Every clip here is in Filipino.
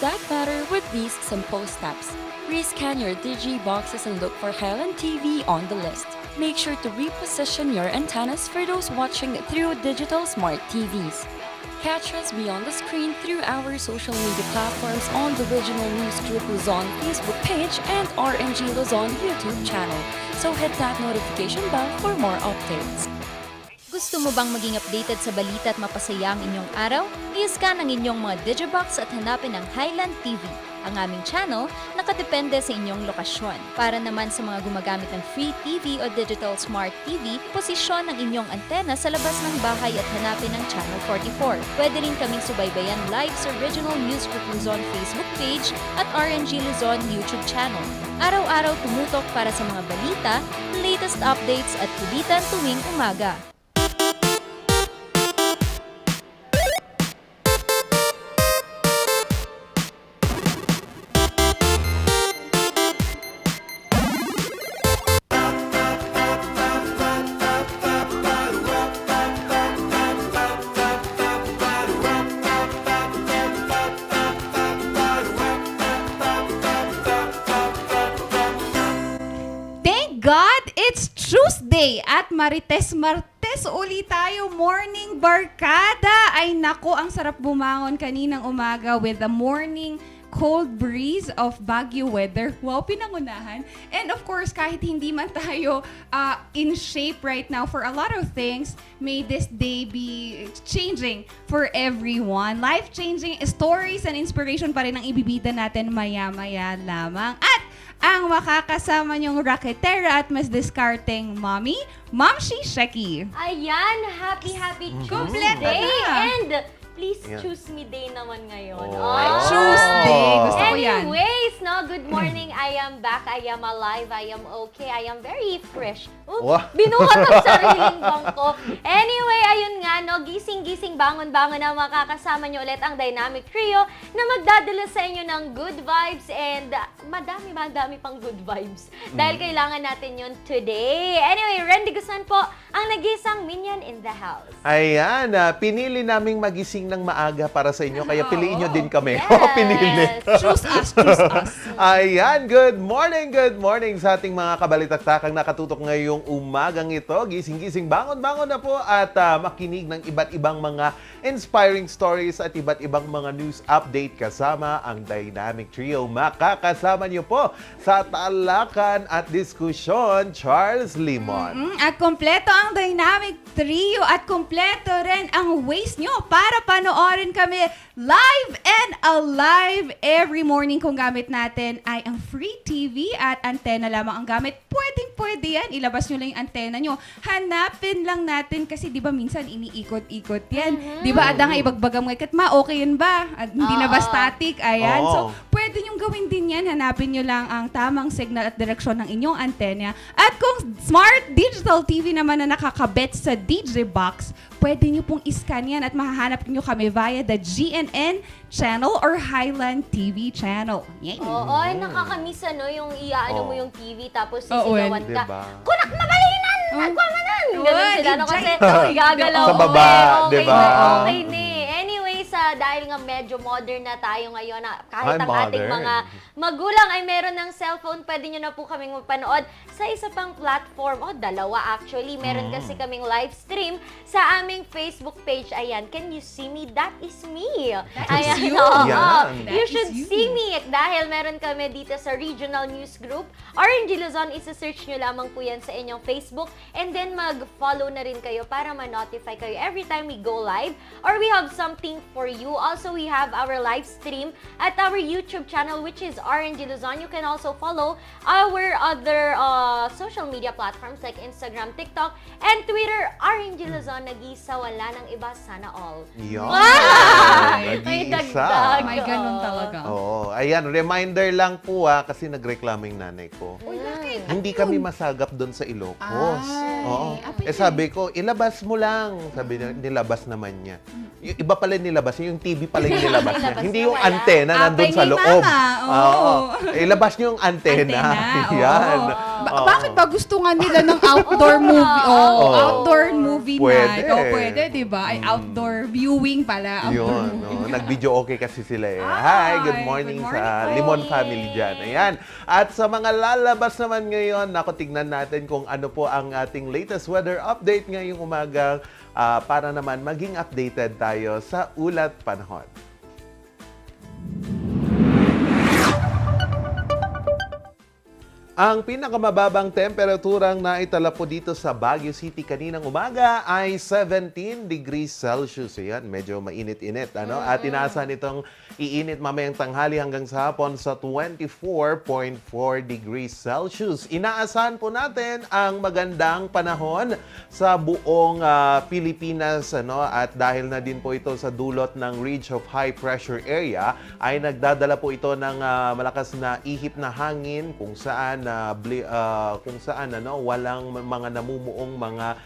that matter with these simple steps. Rescan your Digi boxes and look for Highland TV on the list. Make sure to reposition your antennas for those watching through digital smart TVs. Catch us beyond the screen through our social media platforms on the Regional News Group Luzon Facebook page and RNG Luzon YouTube channel. So hit that notification bell for more updates. Gusto mo bang maging updated sa balita at mapasaya ang inyong araw? I-scan ang inyong mga Digibox at hanapin ang Highland TV. Ang aming channel, nakadepende sa inyong lokasyon. Para naman sa mga gumagamit ng free TV o digital smart TV, posisyon ang inyong antena sa labas ng bahay at hanapin ang Channel 44. Pwede rin kaming subaybayan live sa Regional News Group Luzon Facebook page at RNG Luzon YouTube channel. Araw-araw tumutok para sa mga balita, latest updates at kulitan tuwing umaga. God, it's Tuesday at Martes ulit tayo. Morning barkada! Ay nako, ang sarap bumangon kaninang umaga with the morning cold breeze of Baguio weather. Wow, pinangunahan. And of course, kahit hindi man tayo in shape right now for a lot of things, may this day be changing for everyone. Life-changing stories and inspiration pa rin ang ibibida natin maya-maya lamang. At ang makakasama niyong raketera at mas discarding mommy, Mamshi Sheki. Ayan, happy Kompleto Tuesday! na. And please choose me day naman ngayon. Tuesday. Gusto ko yan. Anyways, no, good morning. I am back. I am alive. I am okay. I am very fresh. Binuhat ang sariling bangko. Anyway, ayun nga, no, gising-gising, bangon-bangon na makakasama nyo ulit ang Dynamic Trio na magdadala sa inyo ng good vibes and madami pang good vibes. Dahil kailangan natin yun today. Anyway, Randy Gusan po, ang nag-isang minion in the house. Ayan, pinili naming magising ng maaga para sa inyo, kaya piliin nyo din kami. Yes. Pinili. Choose us. Ayan, good morning sa ating mga kabalitaktakang nakatutok ngayong umagang ito. Gising-gising, bangon-bangon na po at makinig ng iba't ibang mga inspiring stories at iba't ibang mga news update kasama ang Dynamic Trio. Makakasama niyo po sa talakan at diskusyon, Charles Limon. At kompleto ang Dynamic Trio at kompleto rin ang ways nyo para panoorin kami live and alive every morning. Kung gamit natin ay ang free TV at antena lamang ang gamit, pwede yan. Ilabas nyo lang yung antena nyo. Hanapin lang natin kasi di ba minsan iniikot-ikot yan. Di ba ada nga ibagbaga mo, okay yun ba? At hindi na ba static? Ayan. So, pwede nyo gawin din yan. Hanapin nyo lang ang tamang signal at direksyon ng inyong antena. At kung smart digital TV naman na nakakabit sa DJ box, pwede nyo pong iscan yan at mahahanap nyo kami via the GNN channel or Highland TV channel. Yay! Oo, nakakamiss yung iaano mo yung TV tapos Oo, sisigawan ka. diba? Kunak mabalinan! Agwamanan! Ganun sila, no? Kasi gagalaw Sa baba, okay diba? Okay na eh. Anyways, dahil nga medyo modern na tayo ngayon, kahit ang ating modern. mga magulang ay meron ng cellphone, pwede nyo na po kaming mapanood sa isa pang platform. Dalawa actually. Meron kasi kaming live stream sa aming Facebook page. Ayan, can you see me? That is me. That is you. Yan. You That should is you. see me dahil meron kami dito sa Regional News Group. RNG Luzon, isa-search nyo lamang po yan sa inyong Facebook and then mag-follow na rin kayo para ma-notify kayo every time we go live or we have something for you. Also, we have our live stream at our YouTube channel which is RNG Luzon. You can also follow our other social media platforms like Instagram, TikTok, and Twitter. RNG Luzon, nag-iisa, wala ng iba, sana all. Yan. May Nag-iisa. dagdag. May ganun talaga. Oo. Ayan, reminder lang po kasi nagreklamo yung nanay ko. Uy, bakit? Hindi kami masagap doon sa Ilocos. Ay, Oo. apa Sabi ko, ilabas mo lang. Sabi niya, nilabas naman niya. Yung iba pala nilabas, yung TV pala yung nilabas niya. Nilabas Hindi niya, yung wala. antena nandun Apay sa ni loob. Mama. Oo. Ilabas niyo yung antena. Yan. Oo. Bakit ba gusto nga nila ng outdoor movie? Outdoor movie Pwede. night. Pwede, di ba? Ay, outdoor viewing pala. Outdoor Yun. movie. Nag-video okay kasi sila eh. Hi, Hi, good morning good sa morning. Limon family dyan. Ayan. At sa mga lalabas naman ngayon, tignan natin kung ano po ang ating latest weather update ngayong umagang para naman maging updated tayo sa ulat panahon. Ang pinakamababang temperaturang naitala po dito sa Baguio City kaninang umaga ay 17 degrees Celsius. Ayan, medyo mainit-init. At inaasahan itong iinit mamayang tanghali hanggang sa hapon sa 24.4 degrees Celsius. Inaasahan po natin ang magandang panahon sa buong Pilipinas. At dahil na din po ito sa dulot ng ridge of high pressure area, ay nagdadala po ito ng malakas na ihip na hangin kung saan walang mga namumuong mga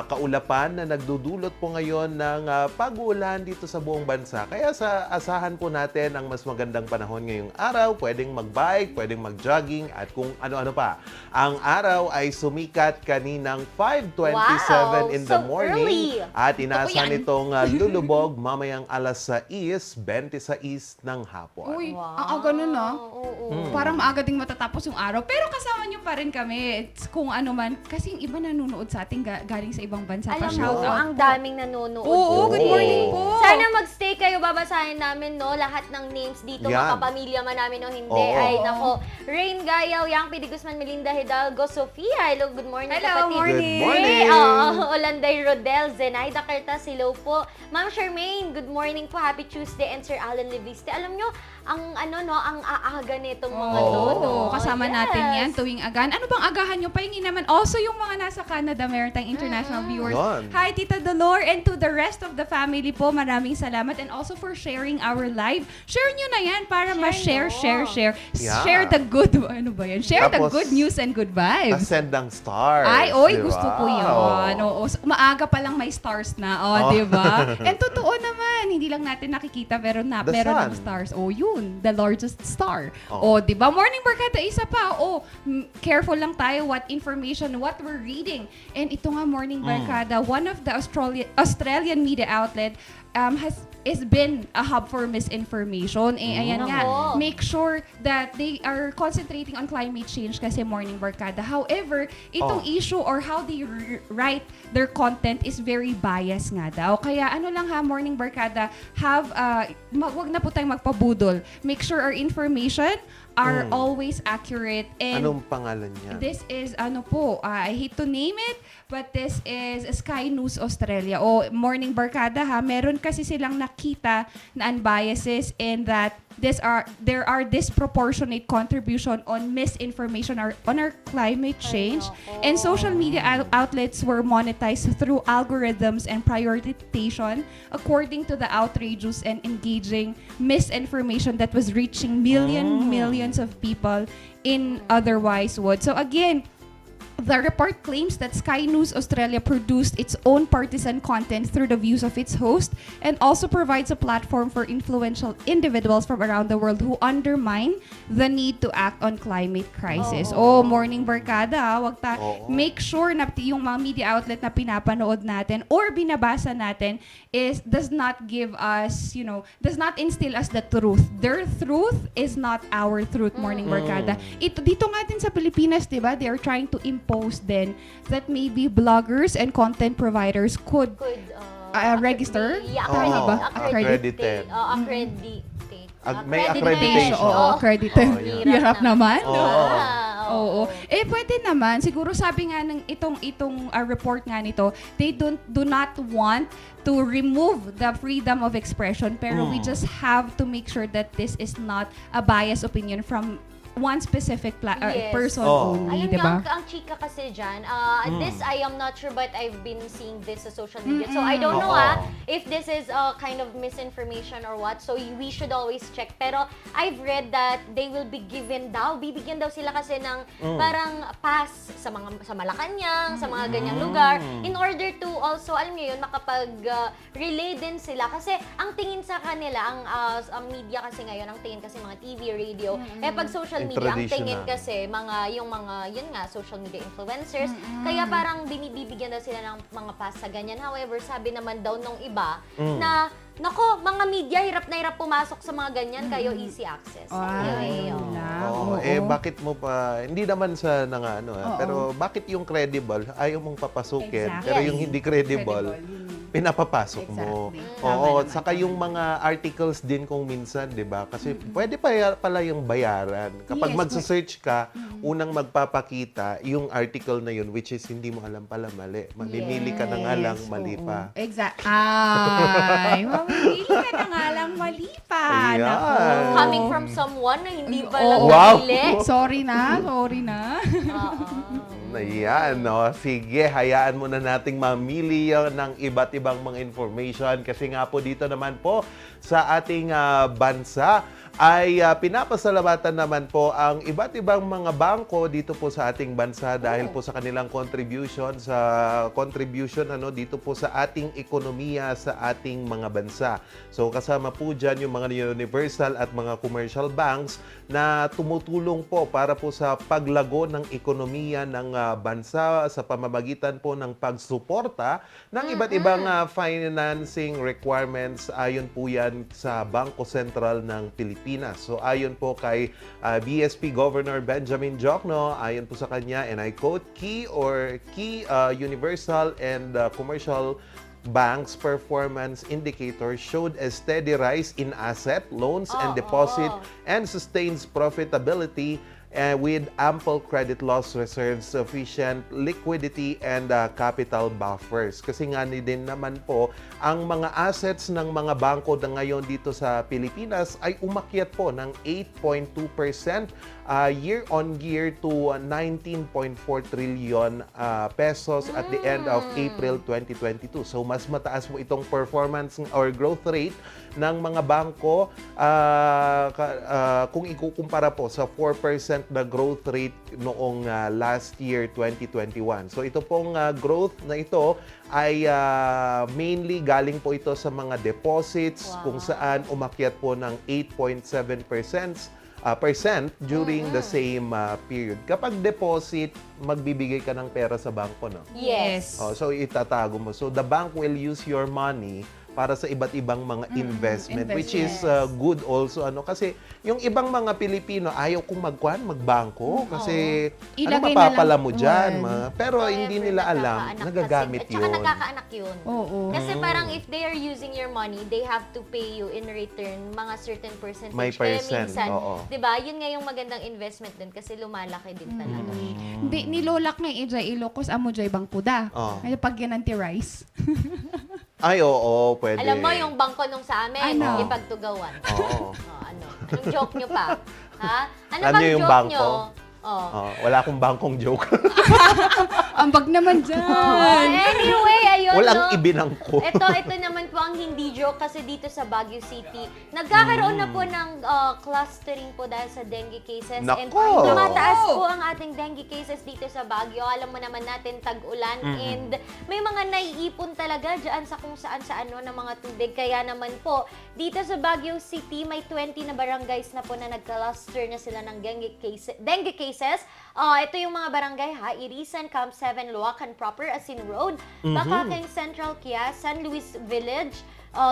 kaulapan na nagdudulot po ngayon ng pag-uulan dito sa buong bansa. Kaya asahan po natin ang mas magandang panahon ngayong araw. Pwedeng mag-bike, pwedeng mag-jogging, at kung ano-ano pa. Ang araw ay sumikat kaninang 5:27 in the so morning. early. At inaasahan itong lulubog mamayang alas 6:26 ng hapon. Uy, ang aga nun, no? Parang maaga ding matatapos yung araw. Pero kasama nyo pa rin kami. It's kung ano man. Kasi yung iba nanonood sa atin galing sa ibang bansa. Alam mo, Pa-shout out ang po. daming nanonood. Oo, good morning po. Sana magstay kayo, babasahin namin, no? Lahat ng names dito, Yan. makapamilya man namin o hindi. Oo. Ay, nako. Rain Gayaw, Yang Pidi Guzman, Melinda Hidalgo, Sofia. Hello, good morning, Hello, kapatid. morning. Good morning. Olanday Rodel, Zenaida Cartas, hello po. Ma'am Charmaine, good morning po. Happy Tuesday. And Sir Alan Leviste. Alam nyo, ang aaga nitong mga to, no? Kasama Yes. natin yan tuwing agan. Ano bang agahan nyo? Pahingin naman also yung mga nasa Canada, Maritime International viewers. Yun. Hi, Tita Dolor, and to the rest of the family po, maraming salamat. And also for sharing our live. Share nyo na yan para ma-share, nyo. share. Yeah. Share the good, ano ba yan? Share the Tapos, good news and good vibes. Ascend ng stars. Ay, oy, di ba? gusto ko yun. Oo, maaga pa lang may stars na. Di ba? And totoo naman, hindi lang natin nakikita pero The meron sun. ng stars. Yun, the largest star. Oh. Di ba? Morning Barkada, isa pa. Careful lang tayo what we're reading. And ito nga, Morning Barkada, one of the Australian media outlet has been a hub for misinformation. Ayan nga, Nako. make sure that they are concentrating on climate change kasi Morning Barkada. However, itong issue or how they write their content is very biased nga daw. Kaya Morning Barkada, wag na po tayong magpabudol. Make sure our information are always accurate. And Anong pangalan niya? this is, I hate to name it, but this is Sky News Australia. Morning Barkada ha, meron kasi silang nakita na unbiases and that there are disproportionate contribution on misinformation on our climate change. And social media outlets were monetized through algorithms and prioritization according to the outrageous and engaging misinformation that was reaching millions of people in otherwise would. So again, the report claims that Sky News Australia produced its own partisan content through the views of its host and also provides a platform for influential individuals from around the world who undermine the need to act on climate crisis. Morning Barkada, make sure na yung mga media outlet na pinapanood natin or binabasa natin does not give us, does not instill us the truth. Their truth is not our truth, Morning Barkada. Dito nga din sa Pilipinas, diba, they are trying to impose then that maybe bloggers and content providers could register. Accredited. May accreditation. accreditation. Accredited. Hirap naman. Oo. Pwede naman. Siguro sabi nga ng itong report nga nito, they do not want to remove the freedom of expression, pero we just have to make sure that this is not a biased opinion from one specific Yes. person Oh. only, Alam di niyo, ba? ang chika kasi dyan, this I am not sure but I've been seeing this sa social media. So I don't know Oo. if this is kind of misinformation or what. So we should always check. Pero I've read that they will be given daw, bibigyan daw sila kasi ng parang pass sa Malacanang, sa mga ganyang lugar in order to also, alam niyo yun, makapag-relay din sila. Kasi ang tingin sa kanila, ang media kasi ngayon, ang tingin kasi mga TV, radio, pag social media, ang tingin kasi yung mga, yun nga, social media influencers. Kaya parang binibigyan daw sila ng mga pass sa ganyan. However, sabi naman daw nung iba na, nako, mga media, hirap na hirap pumasok sa mga ganyan, kayo easy access. Anyway, Bakit mo pa, hindi naman sa pero bakit yung credible, ayaw mong papasukin, Exactly. pero Yes. yung hindi credible, pinapapasok mo. Exactly. Oo, Tama naman. saka yung mga articles din kung minsan, 'di ba? Kasi pwede pala yung bayaran. Kapag Yes, magse-search ka, unang magpapakita yung article na yun which is hindi mo alam pala mali. Mamimili ka na nga lang mali pa. Exact. Ay, mamili ka na nga lang mali pa. Ayan. Nako. coming from someone na hindi pa Oo. nagpili. Sorry na. Ayan, no? Sige, hayaan mo na nating mamili ng iba't ibang mga information kasi nga po dito naman po sa ating bansa ay pinapasalamatan naman po ang iba't ibang mga bangko dito po sa ating bansa dahil po sa kanilang contribution dito po sa ating ekonomiya sa ating mga bansa. So kasama po dyan yung mga universal at mga commercial banks na tumutulong po para po sa paglago ng ekonomiya ng bansa sa pamamagitan po ng pagsuporta ng iba't ibang financing requirements ayon po yan sa Bangko Sentral ng Pilipinas. So ayon po kay BSP Governor Benjamin Jocno, ayon po sa kanya, and I quote, key universal and commercial banks' performance indicators showed a steady rise in asset, loans, and deposit and sustains profitability with ample credit loss reserves, sufficient liquidity, and capital buffers. Kasi nga din naman po, ang mga assets ng mga bangko na ngayon dito sa Pilipinas ay umakyat po ng 8.2% year-on-year to 19.4 trillion pesos at the end of April 2022. So mas mataas po itong performance or growth rate ng mga bangko kung ikukumpara po sa 4% na growth rate noong last year 2021. So ito pong growth na ito ay mainly galing po ito sa mga deposits kung saan umakyat po ng 8.7% during the same period. Kapag deposit, magbibigay ka ng pera sa bangko, no? Yes. So itatago mo. So the bank will use your money para sa iba't ibang mga investment, which is good also, kasi yung ibang mga Pilipino ayaw kung magbangko kasi Ilagay mapapala na lang mo dyan, doon. pero hindi nila alam, Nakakaanak nagagamit kasi. At saka yun. nakakaanak yun. Oo. Kasi parang if they are using your money, they have to pay you in return mga certain percentage. May percent, Kaya minsan, oo. 'di ba? Yun nga yung magandang investment din kasi lumalaki din talaga. Hindi, nilolak na Ijay Ilocos, amo Jay Bangkuda. Oh. Ay, pag yan anti-rice. Ay, oo, pwede. Alam mo yung bangko nung sa amin, Ano? ipagtugawan. Oo. Anong joke nyo pa? Ha? Ano Alam bang niyo yung joke bangko? nyo? Wala akong bangkong joke. Ambag naman dyan. Anyway, ayun, Walang no? ibinangko. Ito naman po ang hindi joke kasi dito sa Baguio City, nagkakaroon na po ng clustering po dahil sa dengue cases. And Nako! tumataas po ang ating dengue cases dito sa Baguio. Alam mo naman natin, tag-ulan. And may mga naiipon talaga dyan sa kung saan sa ano ng mga tubig. Kaya naman po, dito sa Baguio City, may 20 na barangays na po na nag-cluster na sila ng dengue cases. Ito yung mga barangay ha, Irisan, Camp 7, Luacan Proper, Asin Road, Bakaking Central, Kia, San Luis Village,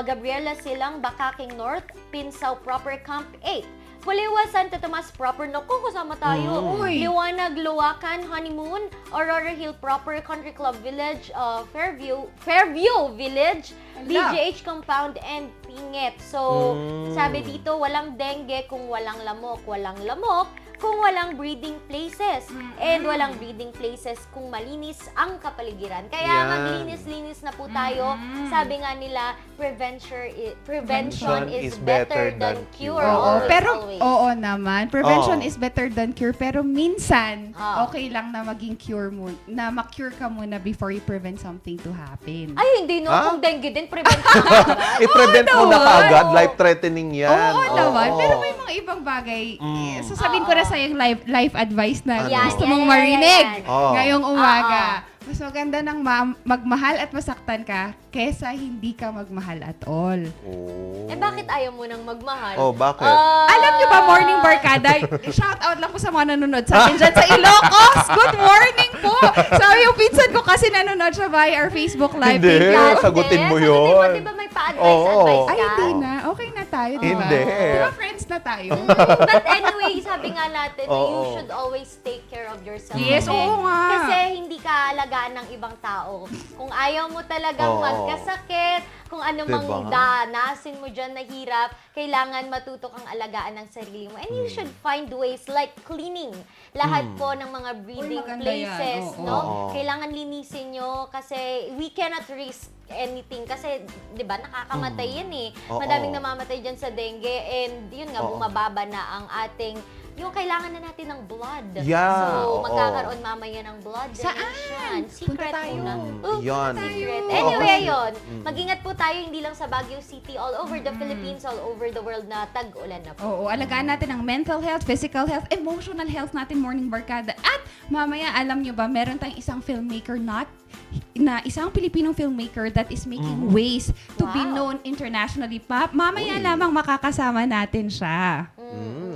Gabriela Silang, Bakaking North, Pinsaw Proper, Camp 8. Puliwa, Santo Tomas Proper, naku, kasama tayo. Uy. Liwanag, Luacan, Honeymoon, Aurora Hill Proper, Country Club Village, Fairview Village, Ala. DJH Compound, and singit. So, sabi dito, walang dengue kung walang lamok. Walang lamok kung walang breeding places. And walang breeding places kung malinis ang kapaligiran. Kaya maglinis-linis na po tayo. Sabi nga nila, prevention is better than cure. Always, Pero, always. oo naman, prevention is better than cure. Pero minsan, okay lang na maging cure mo, na ma-cure ka muna before you prevent something to happen. Ay, hindi no. Kung dengue din, prevention agad. I-prevent mo na kaagad, life-threatening yan. Oo naman, pero may mga ibang bagay. Sasabihin ko na sa yung life advice na gusto mong marinig ngayong umaga. Mas maganda nang magmahal at masaktan ka kesa hindi ka magmahal at all. Eh, bakit ayaw mo nang magmahal? Oh, bakit? Alam niyo ba, Morning Barkada, shout out lang po sa mga nanonood sa akin dyan sa Ilocos. Good morning po! Sabi yung pinsan ko kasi nanonood siya via our Facebook Live. Hindi, Thank you. sagutin mo yun. Sagutin mo, di ba may pa-advise ka? Ay, hindi na. Okay na tayo, di ba? Hindi. Di ba friends na tayo? But anyway, sabi nga natin, you should always take care of yourself. Yes, oo nga. Kasi hindi ka alagaan ng ibang tao. Kung ayaw mo talagang magkasakit, kung ano mang danasin mo dyan na hirap, kailangan matuto kang alagaan ng sarili mo. And you should find ways like cleaning. Lahat po ng mga breeding places, no? Kailangan linisin nyo kasi we cannot risk anything kasi 'di ba nakakamatay yan eh. Madaming namamatay diyan sa dengue and yun nga bumababa na ang ating yung kailangan na natin ng blood. So magkakaroon mamaya ng blood donation. Secret na. Yan. Secret. Anyway, ayun. Mag-ingat po tayo hindi lang sa Baguio City, all over the Philippines, all over the world na tag-ulan na po. Oo, alagaan natin ang mental health, physical health, emotional health natin, Morning Barkada. At mamaya, alam nyo ba, meron tayong isang filmmaker isang Pilipinong filmmaker that is making ways to be known internationally. Mamaya lamang makakasama natin siya.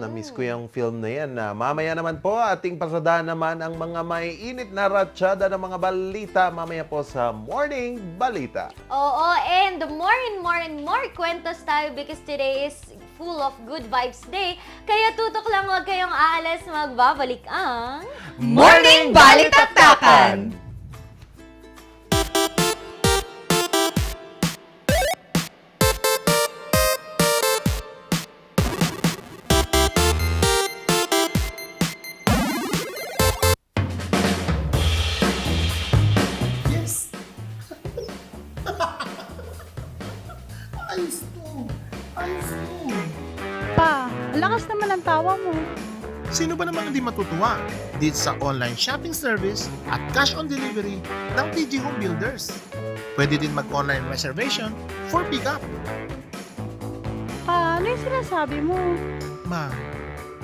Na-miss ko yung film na yan. Mamaya naman po, ating pasadahan naman ang mga may init na ratsyada ng mga balita. Mamaya po sa Morning Balita. Oo, and more and more kwentos tayo because today is full of good vibes day. Kaya tutok lang, huwag kayong aalis, magbabalik ang Morning Balitaktakan! Lakas naman ang tawa mo. Sino ba naman hindi matutuwa dito sa online shopping service at cash on delivery ng TG Home Builders? Pwede din mag-online reservation for pickup. Ano yung sinasabi mo? Ma'am,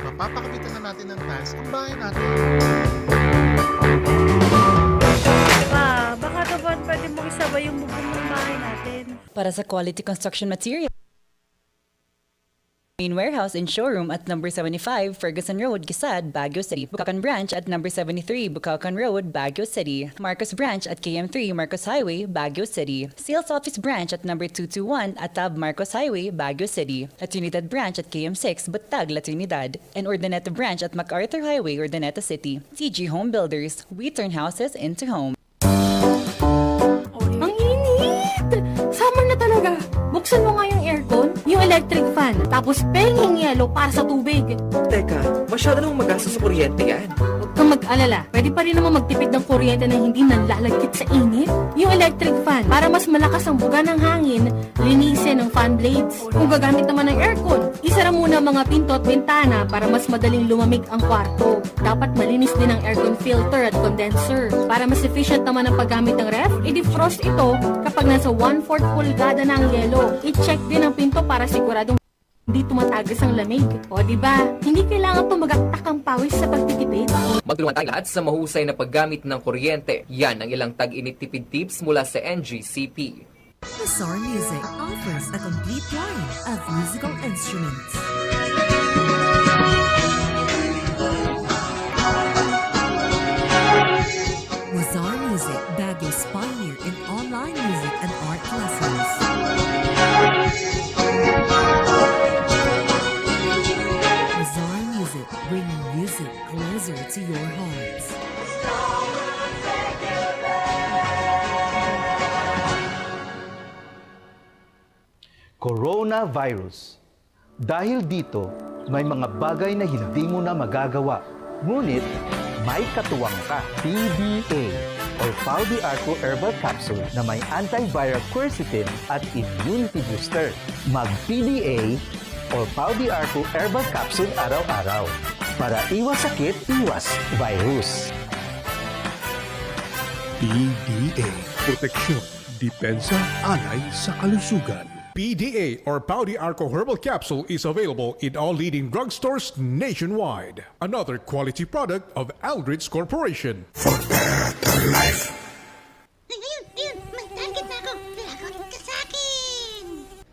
mapapakabitan na natin ng tiles ang bahay natin. Baka naman pwede mo isabay yung bubong ng bahay natin. Para sa quality construction material, main warehouse and showroom at number 75 Ferguson Road, Gisad, Baguio City. Bukakan Branch at number 73 Bukakan Road, Baguio City. Marcos Branch at KM3 Marcos Highway, Baguio City. Sales Office Branch at number 221 Atab Marcos Highway, Baguio City. La Trinidad Branch at KM6 Batag, La Trinidad. And Urdaneta Branch at MacArthur Highway, Urdaneta City. TG Home Builders, we turn houses into homes. Ang init! Summer na talaga! Buksan mo nga yung aircon, yung electric fan, tapos penging yelo para sa tubig. Teka, masyado nang magastos sa kuryente yan. Huwag kang mag-alala, pwede pa rin naman magtipid ng kuryente na hindi nanlalagkit sa init. Yung electric fan, para mas malakas ang buga ng hangin, linisin ng fan blades. Kung gagamit naman ng aircon, isara muna mga pinto at bintana para mas madaling lumamig ang kwarto. Dapat malinis din ang aircon filter at condenser. Para mas efficient naman ang paggamit ng ref, i-defrost ito kapag nasa 1/4 pulgada na ang yelo. I-check din ang pinto para siguradong hindi tumatagas ang lamig. O diba, hindi kailangan tumagaktak ang pawis sa pagtitipid. Magtulungan tayo lahat sa mahusay na paggamit ng kuryente. Yan ang ilang tag-init tipid tips mula sa NGCP. Bizarre Music offers a complete line of musical instruments. Bizarre Music, Baguio's pioneer in online music and art lessons. Bizarre Music, bringing music closer to your hearts. coronavirus. Dahil dito, may mga bagay na hindi mo na magagawa. Ngunit, may katuwang ka. PDA or Pau de Arco Herbal Capsule na may antiviral quercetin at immunity booster. Mag-PDA or Pau de Arco Herbal Capsule araw-araw. Para iwas sakit, iwas virus. PDA. Proteksyon, depensa, alay sa kalusugan. PDA or Pau de Arco Herbal Capsule is available in all leading drugstores nationwide. Another quality product of Aldrich Corporation. For better life. Ayun, may target na ako. Lagot ka sa akin!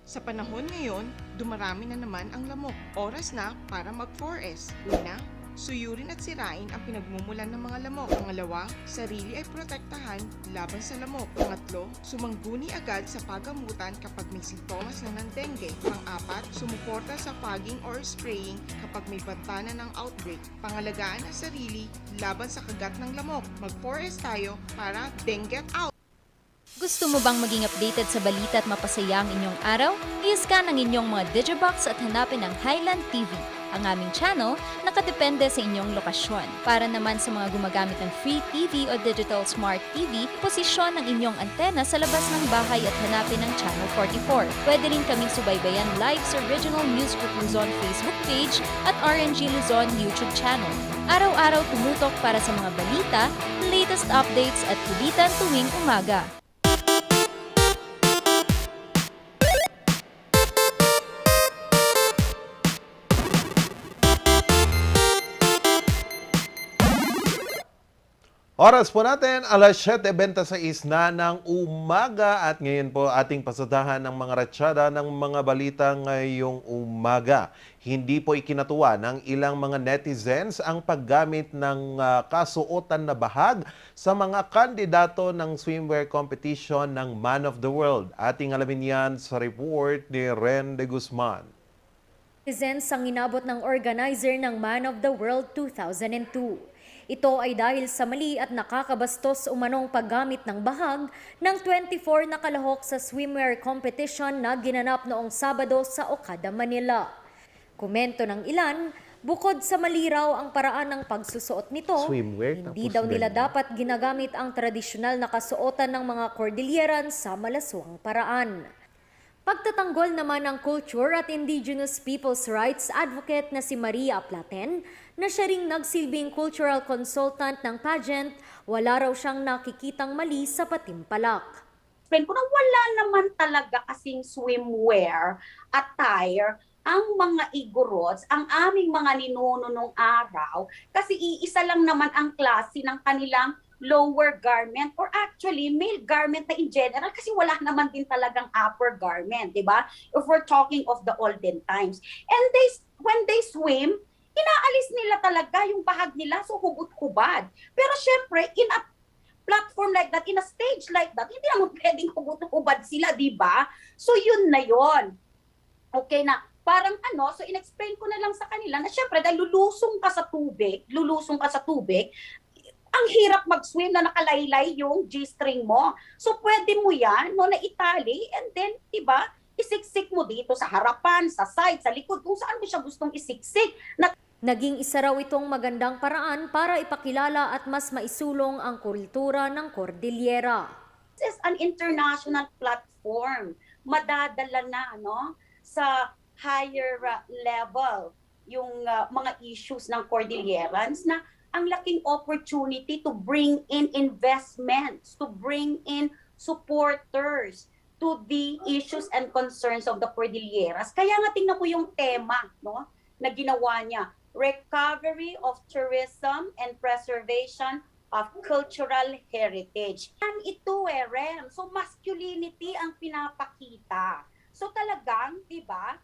Sa panahon ngayon, dumarami na naman ang lamok. Oras na para mag-4S. Una, suyurin at sirain ang pinagmumulan ng mga lamok. Pangalawa, sarili ay protektahan laban sa lamok. Pangatlo, sumangguni agad sa pagamutan kapag may sintomas na ng dengue. Pang-apat, sumuporta sa fogging or spraying kapag may banta na ng outbreak. Pangalagaan ang sarili laban sa kagat ng lamok. Mag-4S tayo para dengue out! Gusto mo bang maging updated sa balita at mapasaya ang inyong araw? I-scan ang inyong mga digibox at hanapin ang Highland TV. Ang aming channel, nakadepende sa inyong lokasyon. Para naman sa mga gumagamit ng free TV o digital smart TV, posisyon ang inyong antena sa labas ng bahay at hanapin ang Channel 44. Pwede rin kaming subaybayan live sa Original News Group Luzon Facebook page at RNG Luzon YouTube channel. Araw-araw tumutok para sa mga balita, latest updates at kulitan tuwing umaga. Oras po natin, alas 7:26 na ng umaga at ngayon po ating pasadahan ng mga ratsyada ng mga balita ngayong umaga. Hindi po ikinatuwa ng ilang mga netizens ang paggamit ng kasuotan na bahag sa mga kandidato ng swimwear competition ng Man of the World. Ating alamin yan sa report ni Ren de Guzman. Netizens ang inabot ng organizer ng Man of the World 2002. Ito ay dahil sa mali at nakakabastos umanong paggamit ng bahag ng 24 na kalahok sa swimwear competition na ginanap noong Sabado sa Okada, Manila. Komento ng ilan, bukod sa mali raw ang paraan ng pagsusuot nito, hindi daw nila dapat ginagamit ang tradisyonal na kasuotan ng mga Cordilleran sa malaswang paraan. Pagtatanggol naman ng culture at indigenous people's rights advocate na si Maria Platen, na siya ring nagsilbing cultural consultant ng pageant, wala raw siyang nakikitang mali sa patimpalak. Explain ko na wala naman talaga kasing swimwear attire ang mga igorots, ang aming mga ninuno nung araw, kasi iisa lang naman ang klase ng kanilang lower garment or actually male garment na in general kasi wala naman din talagang upper garment, di ba? If we're talking of the olden times. And when they swim, inaalis nila talaga yung bahag nila, so hubot-hubad. Pero syempre, in a platform like that, in a stage like that, hindi naman pwedeng hubot-hubad sila, di ba? So yun na yun. Okay na, parang so in-explain ko na lang sa kanila na syempre, dahil lulusong ka sa tubig, ang hirap mag-swim na nakalaylay yung G-string mo. So pwede mo yan, na itali, and then, diba, isiksik mo dito sa harapan, sa side, sa likod, kung saan mo siya gustong isiksik. Naging isa raw itong magandang paraan para ipakilala at mas maisulong ang kultura ng Cordillera. This is an international platform. Madadala na sa higher level yung mga issues ng Cordillerans na ang laking opportunity to bring in investments, to bring in supporters to the issues and concerns of the Cordilleras. Kaya nga tingnan ko yung tema na ginawa niya, Recovery of Tourism and Preservation of Cultural Heritage. Yan ito Rem. So masculinity ang pinapakita. So talagang, di ba,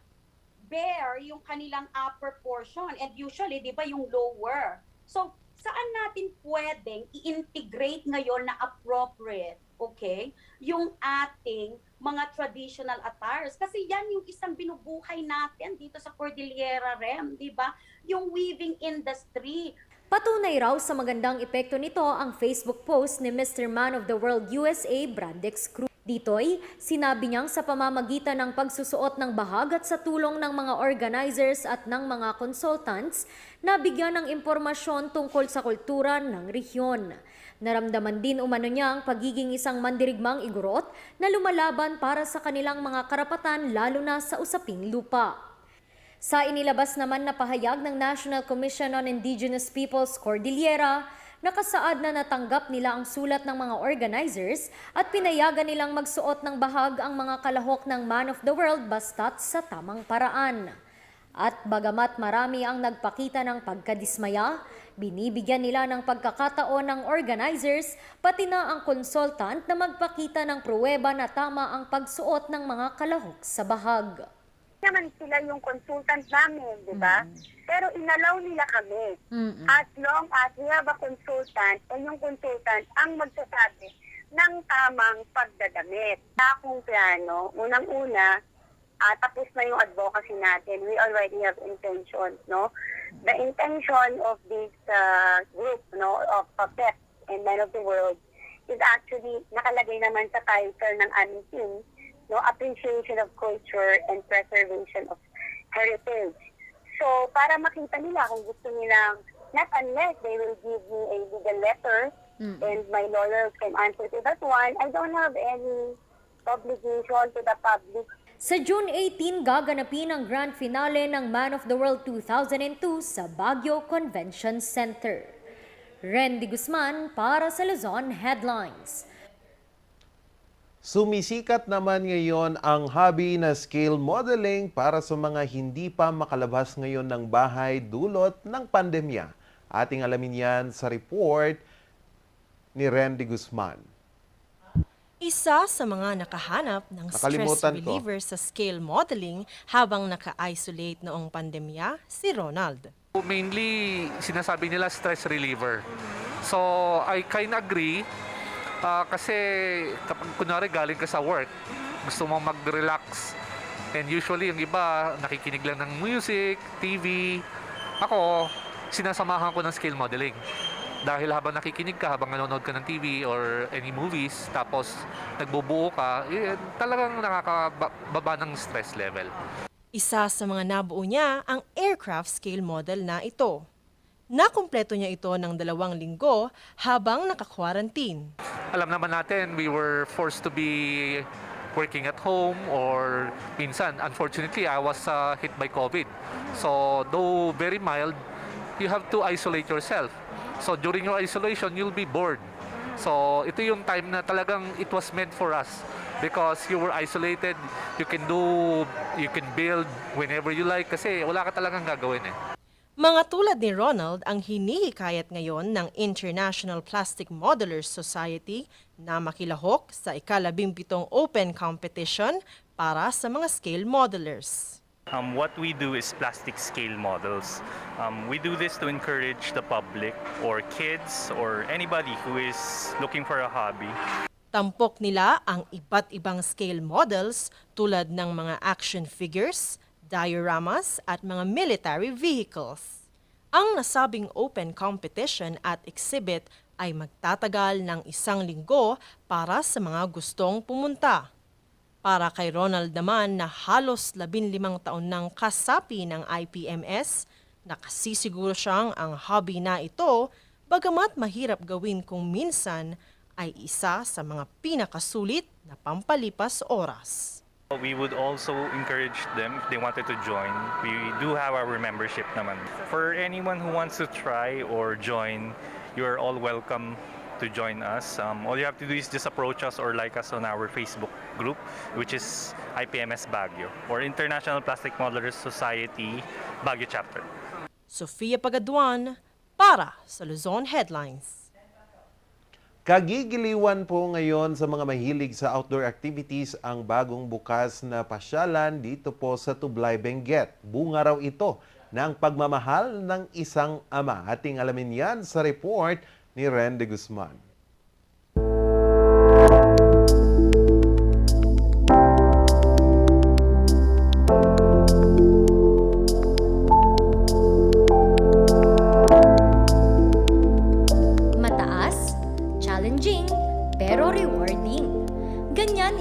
bare yung kanilang upper portion and usually, di ba, yung lower. So saan natin pwedeng i-integrate ngayon na appropriate, okay, yung ating mga traditional attires? Kasi yan yung isang binubuhay natin dito sa Cordillera, Rem, di ba? Yung weaving industry. Patunay raw sa magandang epekto nito ang Facebook post ni Mr. Man of the World USA, Brandex Cruz. Dito'y sinabi niyang sa pamamagitan ng pagsusuot ng bahag at sa tulong ng mga organizers at ng mga consultants, nabigyan ng impormasyon tungkol sa kultura ng rehiyon. Naramdaman din umano niya ang pagiging isang mandirigmang igorot na lumalaban para sa kanilang mga karapatan lalo na sa usaping lupa. Sa inilabas naman na pahayag ng National Commission on Indigenous Peoples Cordillera, nakasaad na natanggap nila ang sulat ng mga organizers at pinayagan nilang magsuot ng bahag ang mga kalahok ng Man of the World basta't sa tamang paraan. At bagamat marami ang nagpakita ng pagkadismaya, binibigyan nila ng pagkakataon ng organizers pati na ang consultant na magpakita ng pruweba na tama ang pagsuot ng mga kalahok sa bahag. Naman sila yung consultant namin, di ba? Pero inalaw nila kami. As long as we have a consultant, o yung consultant ang magsasabi ng tamang pagdadamit. Sa akong plano, unang-una, tapos na yung advocacy natin. We already have intentions, no? The intention of this group, no, of PEP and Men of the World is actually nakalagay naman sa title ng aming team, no, appreciation of culture and preservation of heritage. So, para makita nila kung gusto nilang, not unless they will give me a legal letter and my lawyers can answer to that one, I don't have any obligation to the public. Sa June 18, gaganapin ang grand finale ng Man of the World 2002 sa Baguio Convention Center. Randy Guzman para sa Luzon Headlines. Sumisikat naman ngayon ang hobby na scale modeling para sa mga hindi pa makalabas ngayon ng bahay dulot ng pandemya. Ating alamin yan sa report ni Randy Guzman. Isa sa mga nakahanap ng stress reliever sa scale modeling habang naka-isolate noong pandemya, si Ronald. Mainly, sinasabi nila stress reliever. So, I kind of agree. Kasi kapag kunwari galing ka sa work, gusto mong mag-relax. And usually yung iba nakikinig lang ng music, TV. Ako, sinasamahan ko ng scale modeling. Dahil habang nakikinig ka, habang nanonood ka ng TV or any movies, tapos nagbubuo ka, talagang nakakababa ng stress level. Isa sa mga nabuo niya ang aircraft scale model na ito. Nakumpleto niya ito ng 2 linggo habang naka-quarantine. Alam naman natin, we were forced to be working at home or minsan, unfortunately, I was hit by COVID. So, though very mild, you have to isolate yourself. So, during your isolation, you'll be bored. So, ito yung time na talagang it was meant for us because you were isolated, you can build whenever you like kasi wala ka talagang gagawin eh. Mga tulad ni Ronald ang hinihikayat ngayon ng International Plastic Modelers Society na makilahok sa ika-17 Open Competition para sa mga scale modelers. What we do is plastic scale models. We do this to encourage the public or kids or anybody who is looking for a hobby. Tampok nila ang iba't ibang scale models tulad ng mga action figures, dioramas at mga military vehicles. Ang nasabing open competition at exhibit ay magtatagal ng 1 linggo para sa mga gustong pumunta. Para kay Ronald naman na halos 15 taon ng kasapi ng IPMS, nakasisiguro siyang ang hobby na ito, bagamat mahirap gawin kung minsan, ay isa sa mga pinakasulit na pampalipas oras. We would also encourage them if they wanted to join. We do have our membership naman. For anyone who wants to try or join, you are all welcome to join us. All you have to do is just approach us or like us on our Facebook group, which is IPMS Baguio or International Plastic Modelers Society Baguio Chapter. Sofia Pagaduan para sa Luzon Headlines. Kagigiliwan po ngayon sa mga mahilig sa outdoor activities ang bagong bukas na pasyalan dito po sa Tublay, Benguet. Bunga raw ito ng pagmamahal ng isang ama. Ating alamin yan sa report ni Randy Guzman. Mataas, challenging, pero rewarding. Ganyan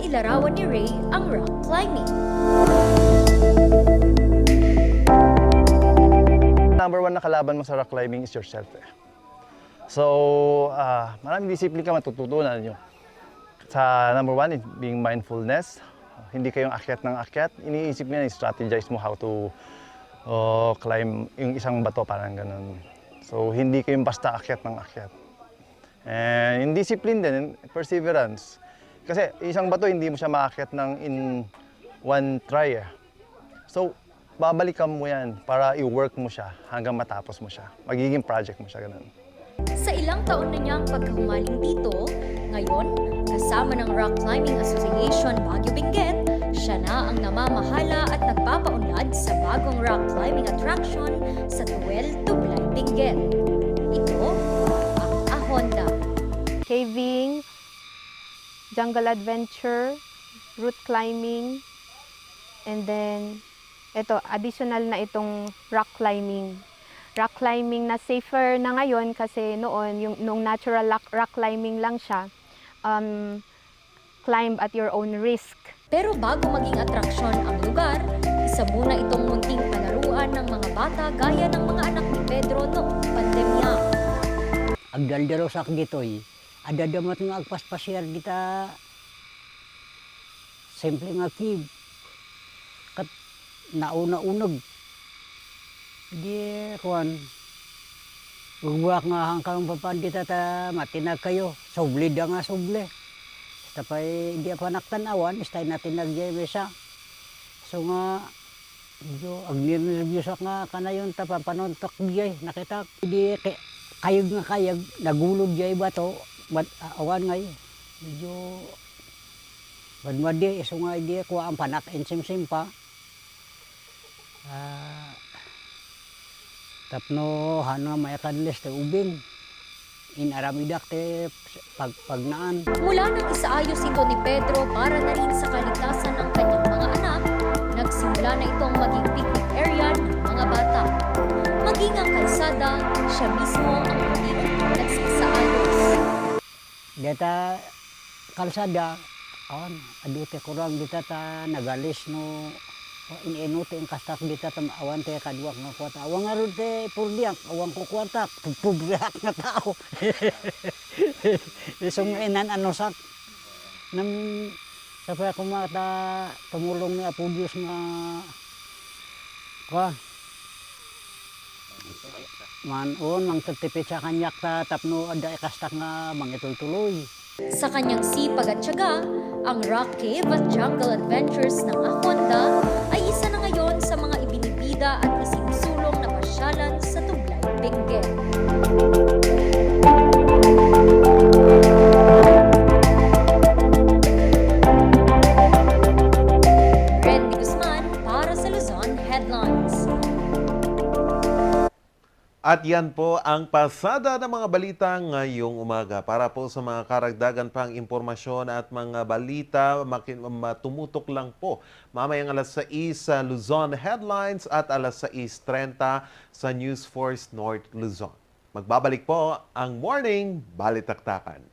pagtutuon ni Ray ang rock climbing. Number one na kalaban mo sa rock climbing is yourself. So, maraming disiplin ka matututunan nyo. Sa number one, being mindfulness. Hindi kayong akyat ng akyat. Iniisip nyo, strategize mo how to climb yung isang bato, parang ganun. So, hindi kayong basta akyat ng akyat. And yung discipline din, perseverance. Kasi isang bato, hindi mo siya maakyat ng in one try. So, babalikan mo yan para i-work mo siya hanggang matapos mo siya. Magiging project mo siya, ganun. Sa ilang taon na niyang pagkahumaling dito, ngayon, kasama ng Rock Climbing Association Baguio Benguet, siya na ang namamahala at nagpapaunlad sa bagong rock climbing attraction sa Tuwel, Tublay, Benguet. Ito, ang Ahonda. Caving, jungle adventure, route climbing, and then ito, additional na itong rock climbing. Rock climbing na safer na ngayon kasi noon, nung natural rock climbing lang siya, climb at your own risk. Pero bago maging atraksyon ang lugar, isa muna itong munting palaruan ng mga bata gaya ng mga anak ni Pedro noong pandemya. Agdaldaro sa gitoy, adadamat nga agpaspasyar kita, simple nga kib. Kat nauna-unag. Di, kuwan, ugwak nga hangkang papandita ta matinag kayo, suble da nga suble. Tapay di pa naktanawan, istay natin nagyemesa. So nga, medyo agnirnervyosak nga kanayon ta papanontok diay, nakita. Di kayag nga kayag, nagulog diay bato, awan ngay. Medyo badmadi, so nga di kuha ang panak ensim-sim pa. Tapno hano may kadles te ubing in aramidak te pagnaan. Mula nang isaayos ito ni Pedro para na rin sa kaligtasan ng kanyang mga anak, nagsimula na itong maging picnic area ng mga bata. Maging ang kalsada, siya mismo ang hindi nagsisaayos. Deta kalsada, adute kurang dita ta nagalis no inuti ang kastak dita ta awan te kadwak nga kwata awang arud te purdiak awang ko kwata pubrak nga tao isong inan anosak nam sapay ako mata tumulong ni Apudios nga kwa manon mang tertipid sa kanyak ta tapno ada kastak nga mangitultuloy. Sa kanyang sipag at tiyaga, ang Rock Cave at Jungle Adventures ng Ahonda ay isa na ngayon sa mga ibinibida at isinusulong na pasyalan sa Tublay, Benguet. Randy Guzman para sa Luzon Headlines. At yan po ang pasada ng mga balita ngayong umaga. Para po sa mga karagdagan pang impormasyon at mga balita, tumutok lang po mamayang alas 6 sa Luzon Headlines at alas 6:30 sa News Force North Luzon. Magbabalik po ang Morning Balitaktakan.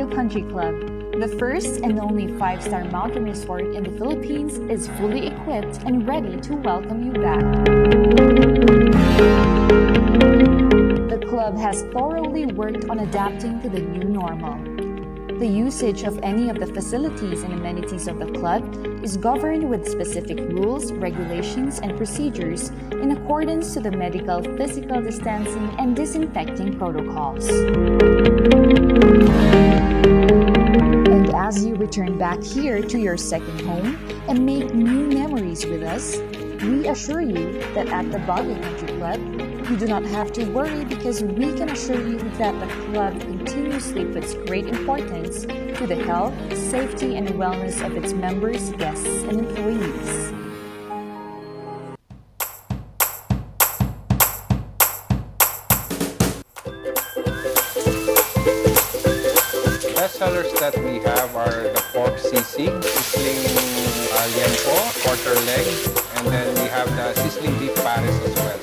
Country Club, the first and only 5-star mountain resort in the Philippines, is fully equipped and ready to welcome you back. The club has thoroughly worked on adapting to the new normal. The usage of any of the facilities and amenities of the club is governed with specific rules, regulations, and procedures in accordance to the medical, physical distancing, and disinfecting protocols. And as you return back here to your second home and make new memories with us, we assure you that at the Baguio Country Club, you do not have to worry because we can assure you that the club continuously puts great importance to the health, safety, and wellness of its members, guests, and employees. bestsellers that we have are the pork sisig, sizzling liempo, quarter leg, and then we have the sizzling beef pares as well.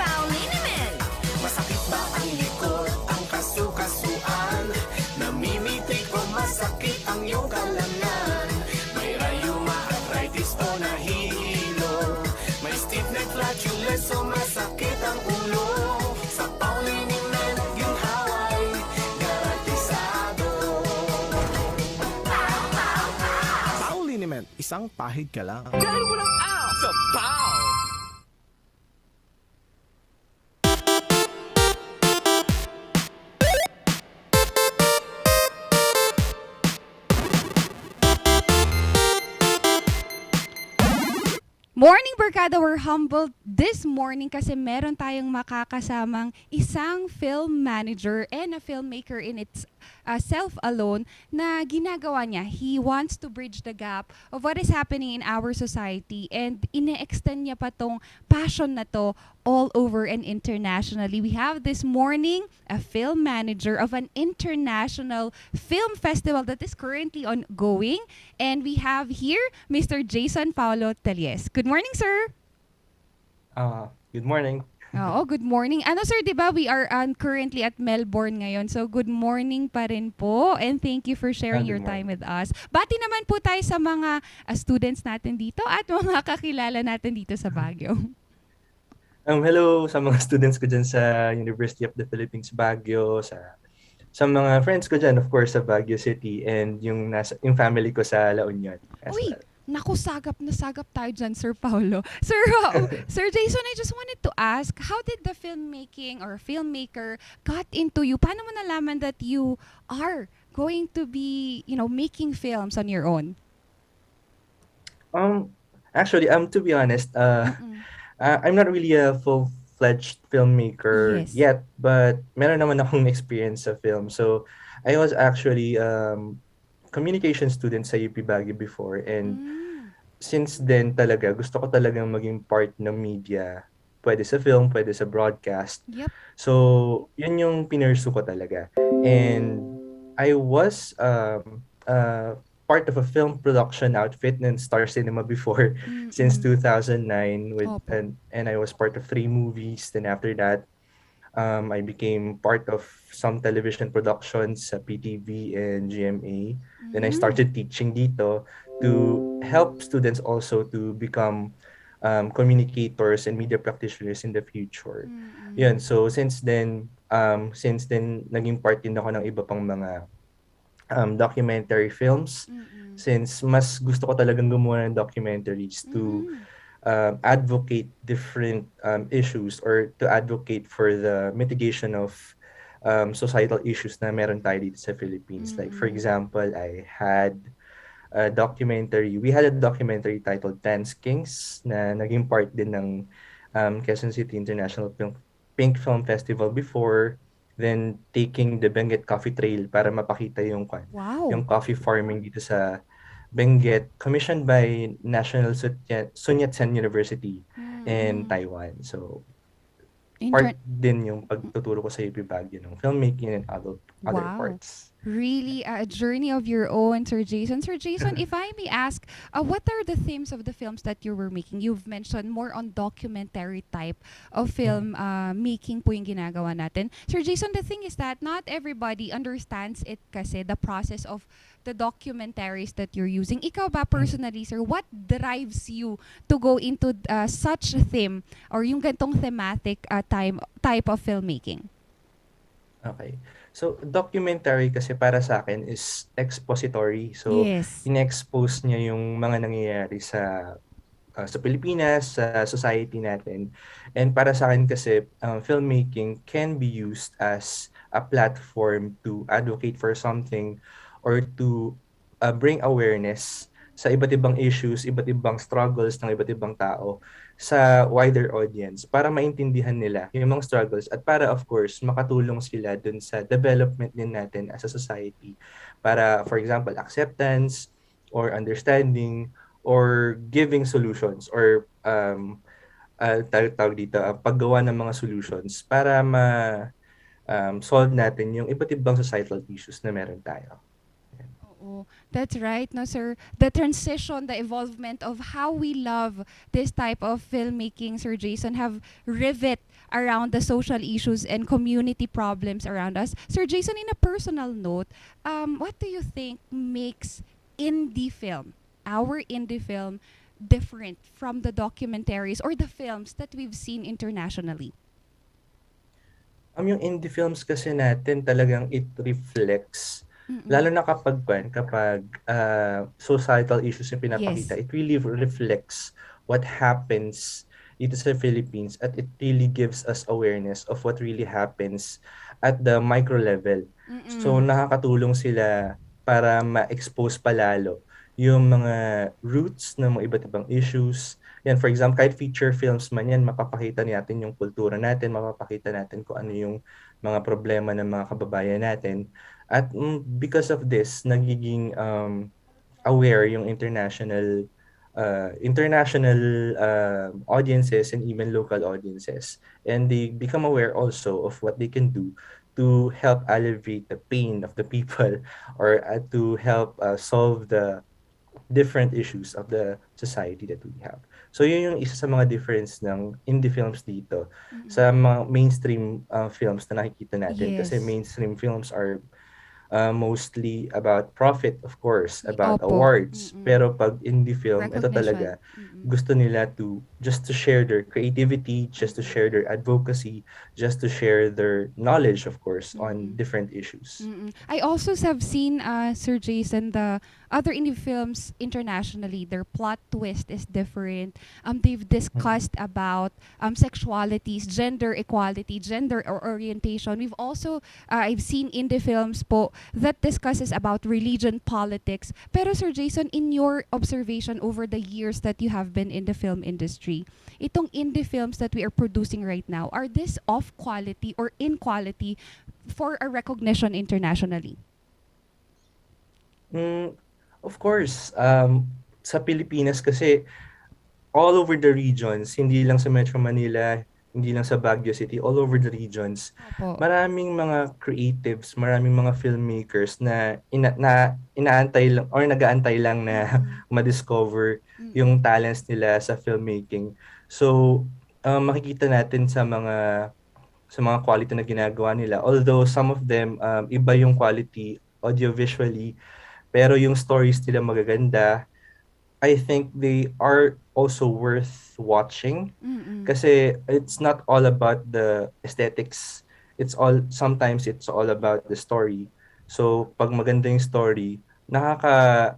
Paulinimen! Masakit ba ang likod, ang kasukasuan? Namimitik o masakit ang iyong kalamnan? May rayuma, arthritis o nahihilo? May stiff neck, flatulence o masakit ang ulo? Sa Paulinimen, ginhaway, garantisado. Paulinimen, isang pahid ka lang. Dahil walang out sa Pau! Morning, Barkada! We're humbled this morning kasi meron tayong makakasamang isang film manager and a filmmaker in its self alone na ginagawa niya. He wants to bridge the gap of what is happening in our society and ine-extend niya pa tong passion na to all over and internationally. We have this morning a film manager of an international film festival that is currently ongoing. And we have here Mr. Jason Paulo Telies. Good morning, sir. Good morning. Oo, good morning. Ano sir, 'di ba we are currently at Melbourne ngayon. So good morning pa rin po and thank you for sharing your time with us. Bati naman po tayo sa mga students natin dito at mga kakilala natin dito sa Baguio. Hello sa mga students ko dyan sa University of the Philippines Baguio, sa mga friends ko dyan, of course, sa Baguio City, and yung family ko sa La Union. Uy, naku, sagap na sagap tayo dyan, Sir Paulo. Sir, Sir Jason, I just wanted to ask, how did the filmmaking or filmmaker got into you? Paano mo nalaman that you are going to be, making films on your own? Actually, to be honest, I'm not really a full-fledged filmmaker yet, but meron naman akong experience sa film. So, I was actually communication student sa UP Baguio before, and since then talaga, gusto ko talagang maging part ng media. Pwede sa film, pwede sa broadcast. So, yun yung pinursu ko talaga. And I was part of a film production outfit ng Star Cinema before since 2009 and I was part of 3 movies. Then after that, I became part of some television productions sa PTV and GMA. Then I started teaching dito to help students also to become communicators and media practitioners in the future. Yun, so since then naging part din ako ng iba pang mga documentary films since mas gusto ko talagang gumawa ng documentaries to advocate different issues or to advocate for the mitigation of societal issues na meron tayo dito sa Philippines. Like for example, we had a documentary titled Dance Kings na naging part din ng Quezon City International Pink Film Festival before, then taking the Benguet Coffee Trail para mapakita yung coffee farming dito sa Benguet, commissioned by National Sun Yat-sen University in Taiwan. So, part din yung pagtuturo ko sa UP Baguio ng filmmaking and other parts. Really a journey of your own, Sir Jason. Sir Jason, if I may ask, what are the themes of the films that you were making? You've mentioned more on documentary type of film making po yung ginagawa natin. Sir Jason, the thing is that not everybody understands it kasi, the process of the documentaries that you're using. Ikaw ba personally, sir, what drives you to go into such a theme or yung gantong thematic type of filmmaking? Okay. So, documentary kasi para sa akin is expository. So, in-expose niya yung mga nangyayari sa Pilipinas, sa society natin. And para sa akin kasi, filmmaking can be used as a platform to advocate for something or to bring awareness sa iba't ibang issues, iba't ibang struggles ng iba't ibang tao sa wider audience para maintindihan nila yung mga struggles at para of course makatulong sila dun sa development din natin as a society para for example acceptance or understanding or giving solutions or tawag dito paggawa ng mga solutions para solve natin yung iba't ibang societal issues na meron tayo. Oo, that's right, no, sir. The transition, the evolvement of how we love this type of filmmaking, Sir Jason, have rivet around the social issues and community problems around us. Sir Jason, in a personal note, what do you think makes indie film, our indie film, different from the documentaries or the films that we've seen internationally? Yung indie films kasi natin talagang it reflects lalo na kapag societal issues yung pinapakita, Yes. it really reflects what happens dito sa Philippines at it really gives us awareness of what really happens at the micro level. So nakakatulong sila para ma-expose palalo yung mga roots ng mga iba't ibang issues. Yan, for example, kahit feature films man yan, mapapakita natin yung kultura natin, mapapakita natin kung ano yung mga problema ng mga kababayan natin. At because of this, nagiging aware yung international audiences and even local audiences. And they become aware also of what they can do to help alleviate the pain of the people or to help solve the different issues of the society that we have. So yun yung isa sa mga difference ng indie films dito sa mga mainstream films na nakikita natin. Kasi Yes. mainstream films are mostly about profit, of course, about Opo. awards. Pero pag indie film, ito Recognition. talaga, gusto nila just to share their creativity, just to share their advocacy, just to share their knowledge, of course, on different issues. I also have seen, Sir Jason, the other indie films internationally. Their plot twist is different. They've discussed about sexualities, gender equality, gender orientation. We've also, I've seen indie films po that discusses about religion, politics. Pero Sir Jason, in your observation over the years that you have been in the film industry, itong indie films that we are producing right now, are this of quality or in quality for a recognition internationally? Of course, sa Pilipinas kasi all over the regions, hindi lang sa Metro Manila, hindi lang sa Baguio City, all over the regions, Opo. maraming mga creatives, maraming mga filmmakers na inaantay lang or nag-aantay lang na ma-discover yung talents nila sa filmmaking. So, makikita natin sa mga quality na ginagawa nila. Although some of them, iba yung quality audiovisually, pero yung stories nila magaganda. I think they are also worth watching kasi it's not all about the aesthetics. Sometimes it's all about the story. So pag maganda yung story, nakaka-kwan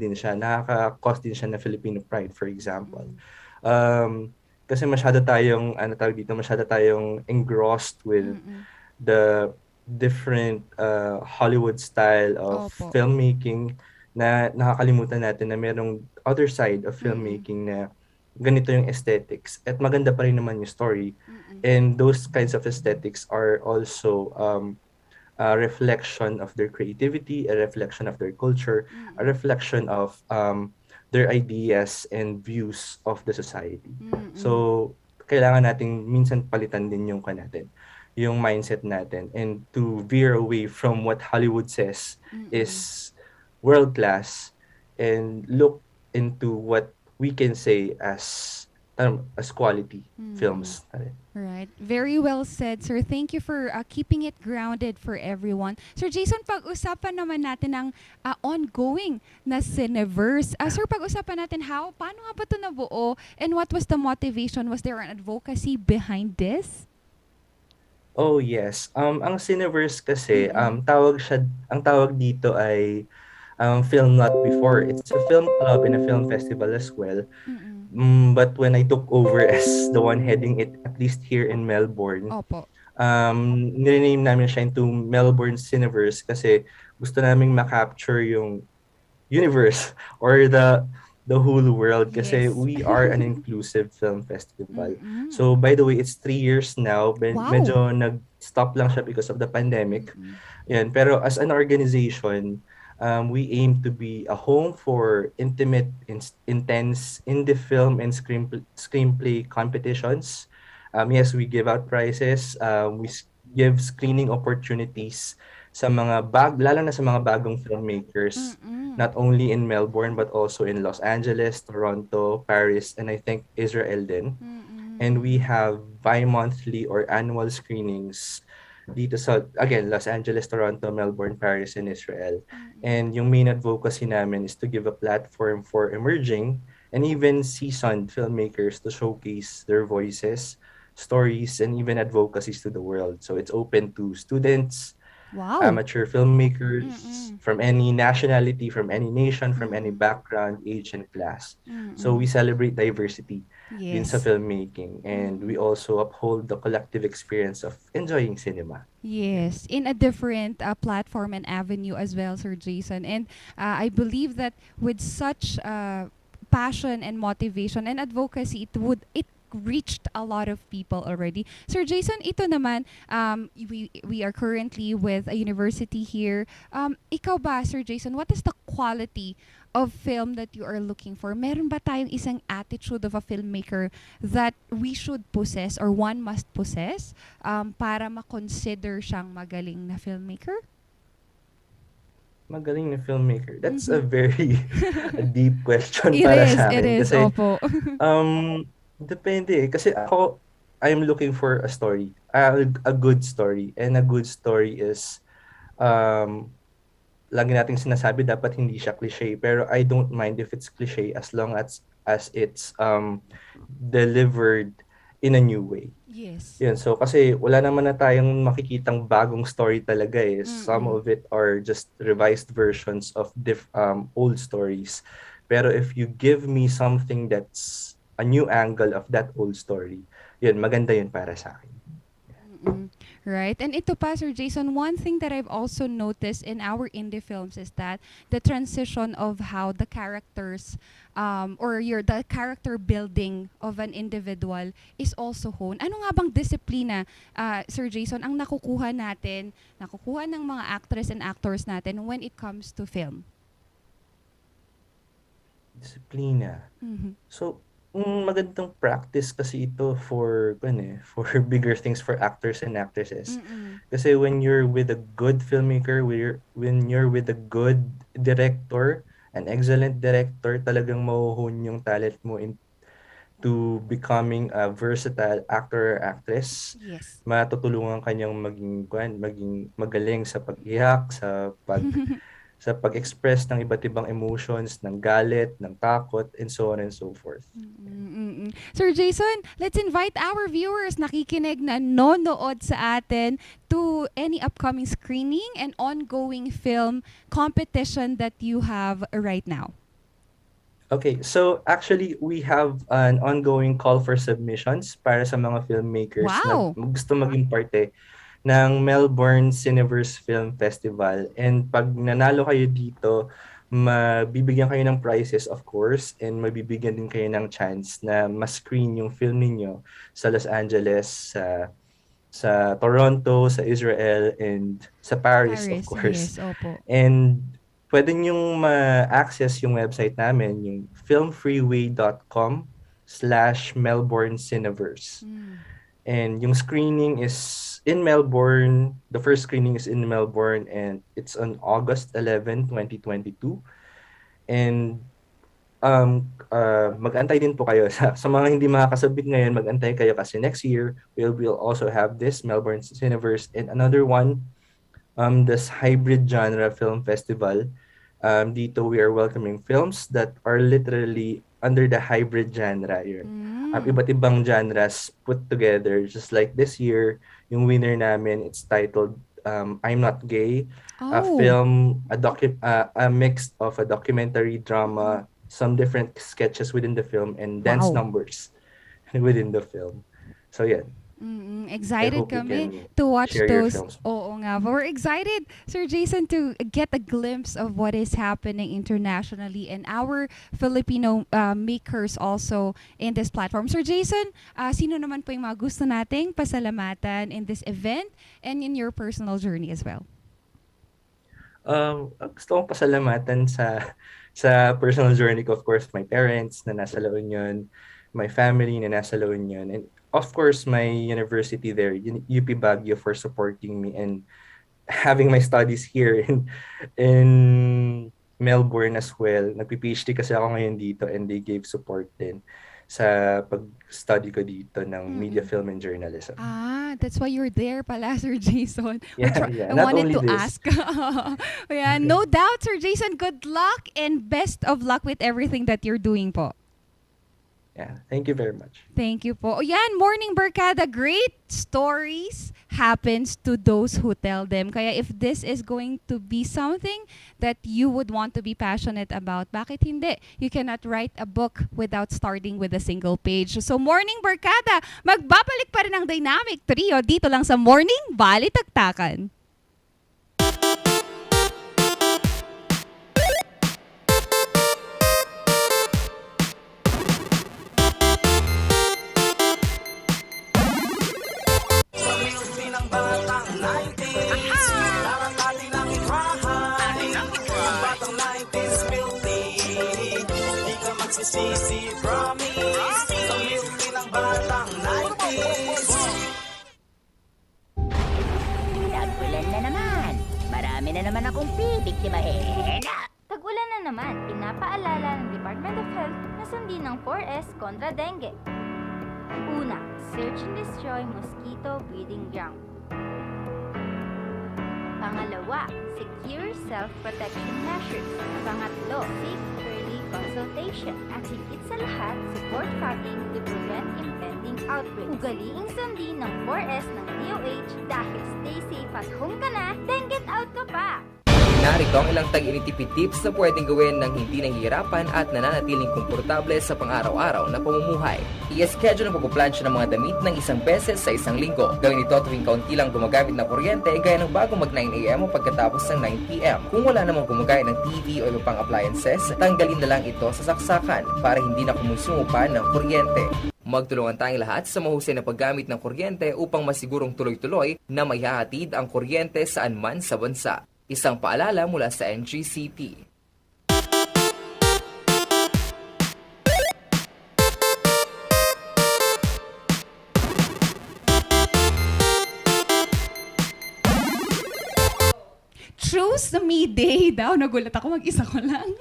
din siya, nakaka-cause din siya na Filipino pride, for example. Kasi masyado tayong engrossed with the different Hollywood style of Opo. filmmaking na nakakalimutan natin na merong other side of filmmaking na ganito yung aesthetics at maganda pa rin naman yung story. And those kinds of aesthetics are also a reflection of their creativity, a reflection of their culture, a reflection of their ideas and views of the society. So, kailangan nating minsan palitan din yung mindset natin and to veer away from what Hollywood says is world-class and look into what we can say as quality films. Right. Very well said, sir. Thank you for keeping it grounded for everyone. Sir Jason, pag-usapan naman natin ang ongoing na Cineverse. Sir, pag-usapan natin paano nga ba ito nabuo and what was the motivation? Was there an advocacy behind this? Oh yes. Ang Cineverse kasi, ang tawag dito ay Film Not Before. It's a film club and a film festival as well. But when I took over as the one heading it, at least here in Melbourne, Opo. nirename namin siya into Melbourne Cineverse kasi gusto naming ma-capture yung universe or the whole world kasi Yes. we are an inclusive film festival. Mm-mm. So by the way, it's 3 years now. Wow. Medyo nag-stop lang siya because of the pandemic. Mm-mm. Yan. Pero as an organization, we aim to be a home for intimate, intense indie film and screenplay competitions. Yes, we give out prizes. Give screening opportunities sa lalo na sa mga bagong filmmakers, Mm-mm. not only in Melbourne but also in Los Angeles, Toronto, Paris, and I think Israel din. And we Mm-mm. have bi-monthly or annual screenings dito sa, again, Los Angeles, Toronto, Melbourne, Paris, and Israel. And yung main advocacy namin is to give a platform for emerging and even seasoned filmmakers to showcase their voices, stories, and even advocacies to the world. So it's open to students, Wow. amateur filmmakers Mm-mm. from any nationality, from any nation, from any Mm-mm. background, age, and class. So we Mm-mm. celebrate diversity din sa Yes. filmmaking, and we Mm-mm. also uphold the collective experience of enjoying cinema. Yes, in a different platform and avenue as well, Sir Jason. And I believe that with such passion and motivation and advocacy, it reached a lot of people already. Sir Jason, ito naman, we are currently with a university here. Ikaw ba, Sir Jason, what is the quality of film that you are looking for? Meron ba tayong isang attitude of a filmmaker that we should possess or one must possess para ma-consider siyang magaling na filmmaker? Magaling na filmmaker. That's a Mhm. very a deep question It para is, sa it akin is. kasi Opo. depende eh. Kasi ako, I'm looking for a story, a good story. And a good story is um lagi nating sinasabi dapat hindi siya cliche, pero I don't mind if it's cliche as long as it's delivered in a new way. Yes. Yun, so kasi wala naman na tayong makikitang bagong story talaga eh. Some Mm-mm. of it are just revised versions of old stories. Pero if you give me something that's a new angle of that old story, yun, maganda yun para sa akin. Mm-mm. Right. And ito pa, Sir Jason, one thing that I've also noticed in our indie films is that the transition of how the characters or the character building of an individual is also honed. Ano nga bang disiplina, Sir Jason, ang nakukuha ng mga actress and actors natin when it comes to film? Disiplina. Mhm. So, magandang practice kasi ito for bigger things for actors and actresses. Mm-mm. Kasi when you're with a good filmmaker, when you're with a good director, an excellent director, talagang mahuhon yung talent mo into becoming a versatile actor or actress. Yes. Matutulungan kanyang maging magaling sa pag-iyak, sa pag-express ng iba't ibang emotions, ng galit, ng takot, and so on and so forth. Mm-mm. Sir Jason, let's invite our viewers nakikinig na nonood sa atin to any upcoming screening and ongoing film competition that you have right now. Okay, so actually we have an ongoing call for submissions para sa mga filmmakers na Wow! gusto maging parte ng Melbourne Cineverse Film Festival. And pag nanalo kayo dito, mabibigyan kayo ng prizes of course, and mabibigyan din kayo ng chance na ma-screen yung film ninyo sa Los Angeles, sa Toronto, sa Israel, and sa Paris of Paris, course. yes, opo. And pwede niyong ma-access yung website namin, yung filmfreeway.com/Melbourne Cineverse. And yung screening is in Melbourne. The first screening is in Melbourne and it's on August 11, 2022. And mag-antay din po kayo. Sa mga hindi makakasabit ngayon, mag-antay kayo kasi next year, we'll also have this Melbourne Cineverse and another one, this hybrid genre film festival. Dito we are welcoming films that are literally under the hybrid genre. Yun. Iba't ibang genres put together. Just like this year, yung winner namin, it's titled I'm Not Gay. A film, a mix of a documentary, drama, some different sketches within the film, and dance Wow. numbers within the film. So yeah. Excited hope you kami can to watch share your those. films. Oo nga. But we're excited, Sir Jason, to get a glimpse of what is happening internationally and our Filipino makers also in this platform. Sir Jason, sino naman po yung mga gusto nating pasalamatan in this event and in your personal journey as well? Gusto kong pasalamatan sa personal journey ko, of course, my parents na nasa La Union, my family na nasa La Union, and of course, my university there, UP Baguio, for supporting me and having my studies here in Melbourne as well. Nagpi-PhD kasi ako ngayon dito and they gave support din sa pag-study ko dito ng media, film, and journalism. That's why you're there pala, Sir Jason. I Not wanted only to this. ask. Yeah, no doubt, Sir Jason. Good luck and best of luck with everything that you're doing po. Yeah, thank you very much. Thank you po. O yan, Morning Barkada, great stories happens to those who tell them. Kaya if this is going to be something that you would want to be passionate about, bakit hindi? You cannot write a book without starting with a single page. So Morning Barkada, magbabalik pa rin ang Dynamic Trio dito lang sa Morning Balitaktakan. Sisi, promise. Sa milky ng batang 90s. Tag-ulan na naman. Marami na naman akong bibiktimahin. Tag-ulan na naman, pinapaalala ng Department of Health na sundin ng 4S kontra dengue. Una, search and destroy mosquito breeding ground. Pangalawa, secure self-protection measures. Pangatlo, seek early consultation. At higit sa lahat, support fogging to prevent impending outbreaks. Ugaliing sundin ng 4S ng DOH dahil stay safe at home ka na, then get out ka pa! Narito ang ilang tag-initiative tips na pwedeng gawin ng hindi nahihirapan at nananatiling komportable sa pang-araw-araw na pamumuhay. I-schedule ang pagpuplansya ng mga damit ng isang beses sa isang linggo. Gawin ito tuwing kaunti lang gumagamit ng kuryente gaya ng bago mag 9 AM o pagkatapos ng 9 PM. Kung wala namang gumagaya ng TV o iba pang appliances, tanggalin na lang ito sa saksakan para hindi na kumusumo pa ng kuryente. Magtulungan tayong lahat sa mahusay na paggamit ng kuryente upang masigurong tuloy-tuloy na may hahatid ang kuryente saan man sa bansa. Isang paalala mula sa NGCP. Choose Me Day daw. Nagulat ako, mag-isa ko lang.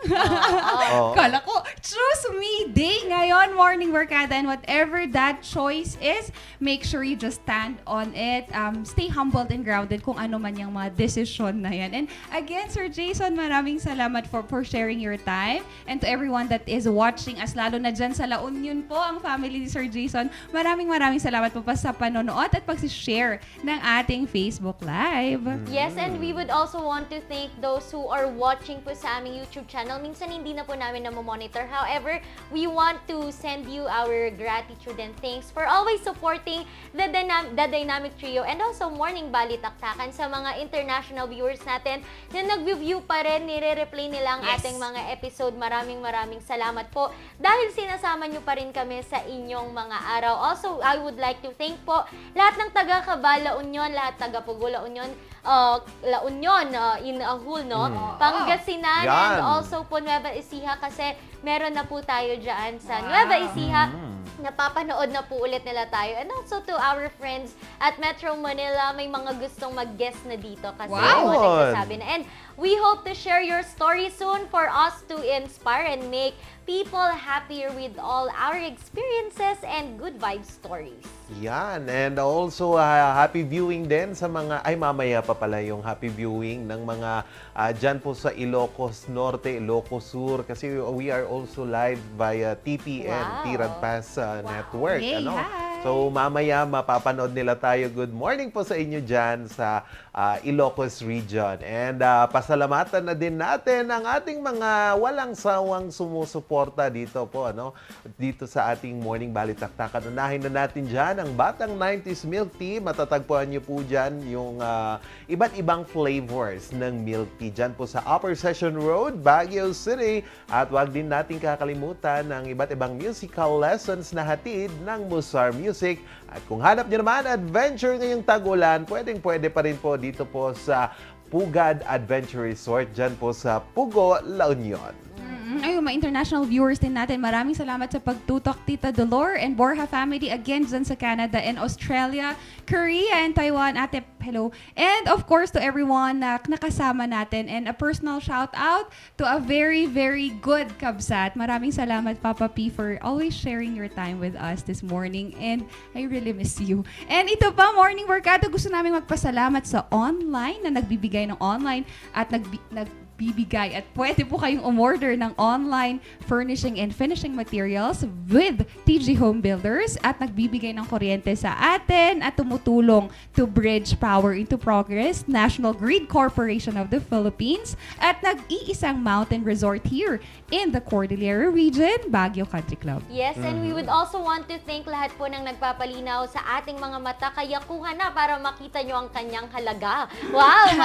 Kala ko, Choose Me Day ngayon, Morning Barkada. And whatever that choice is, make sure you just stand on it. Stay humbled and grounded kung ano man yung mga decision na yan. And again, Sir Jason, maraming salamat for sharing your time. And to everyone that is watching us, lalo na dyan sa La Union po, ang family ni Sir Jason, maraming salamat po pa sa panonood at pag-share ng ating Facebook Live. Yes, and we would also want to thank those who are watching po sa aming YouTube channel. Minsan hindi na po namin monitor. However, we want to send you our gratitude and thanks for always supporting the Dynamic Trio and also Morning Balitaktakan sa mga international viewers natin na nag-view pa rin, nire-replay nila ang ating mga episode. Maraming salamat po dahil sinasama nyo pa rin kami sa inyong mga araw. Also, I would like to thank po lahat ng taga-Caba, La Union, lahat taga-Pugo, La Union, in Ahul, no? Pangasinan and also po Nueva Ecija kasi meron na po tayo dyan sa Nueva Ecija. Napapanood na po ulit nila tayo. And also to our friends at Metro Manila, may mga gustong mag-guest na dito kasi nagsasabi na. And we hope to share your story soon for us to inspire and make people happier with all our experiences and good vibe stories. Yan. And also, happy viewing din sa mga, mamaya pa pala yung happy viewing ng mga dyan po sa Ilocos Norte, Ilocos Sur, kasi we are also live via TPN, Tirad Pass Network. Hey, ano? hi. So So mamaya mapapanood nila tayo. Good morning po sa inyo dyan sa Ilocos region. And pasalamatan na din natin ang ating mga walang sawang sumusuporta dito po, ano? Dito sa ating morning Balitaktakan. Unahin na natin dyan ang Batang 90s Milk Tea. Matatagpuan nyo po dyan yung iba't ibang flavors ng milk tea. Dyan po sa Upper Session Road, Baguio City. At wag din natin kakalimutan ang iba't ibang musical lessons na hatid ng Musar Music. At kung hanap nyo naman adventure ngayong tag-ulan, pwede pa rin po dito po sa Pugad Adventure Resort, dyan po sa Pugo, La Union. Ayun, mga international viewers din natin, maraming salamat sa pagtutok, Tita Dolor and Borja family again dyan sa Canada and Australia, Korea and Taiwan. Ate, hello. And of course, to everyone na nakasama natin, and a personal shout out to a very, very good kabsat. Maraming salamat, Papa P, for always sharing your time with us this morning, and I really miss you. And ito pa, Morning Barkada, gusto namin magpasalamat sa online na nagbibigay ng online at nagbibigay at pwede po kayong umorder ng online furnishing and finishing materials with TG Home Builders at nagbibigay ng kuryente sa atin at tumutulong to bridge power into progress, National Grid Corporation of the Philippines at nag-iisang mountain resort here in the Cordillera region, Baguio Country Club. Yes, and we would also want to thank lahat po ng nagpapalinaw sa ating mga mata, kaya kuha na para makita nyo ang kanyang halaga. Wow!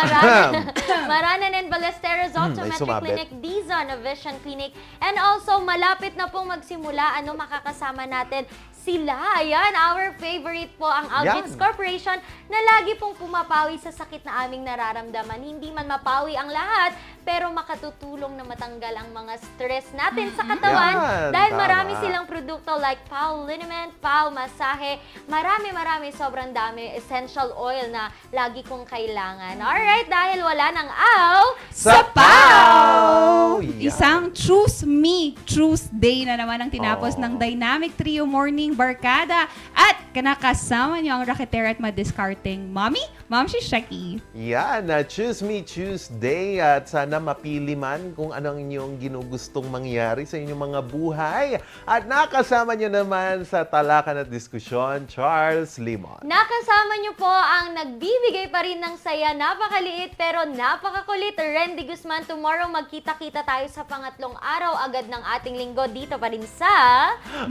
Maranan and Ballesteros Optometric Clinic, Dizon Vision Clinic, and also malapit na pong magsimula, makakasama natin sila. Ayan, our favorite po, ang Algix Corporation na lagi pong pumapawi sa sakit na aming nararamdaman. Hindi man mapawi ang lahat, pero makatutulong na matanggal ang mga stress natin sa katawan dahil marami silang produkto like Pau Liniment, Pau Masahe, marami, sobrang dami essential oil na lagi kong kailangan. Alright, dahil wala nang aw sa Pau! Isang Choose Me Tuesday na naman ang tinapos ng Dynamic Trio Morning Barkada at kinakasama niyo ang Raketera at madiskarteng Mommy, Ma'am si Shaki. Yan, Choose Me Tuesday at sana mapili man kung anong inyong ginugustong mangyari sa inyong mga buhay. At nakasama niyo naman sa talakan at diskusyon, Charles Limon. Nakasama niyo po ang nagbibigay pa rin ng saya, napakaliit pero napakakulit, Randy Guzman. Tomorrow magkita-kita tayo sa pangatlong araw agad ng ating linggo dito pa rin sa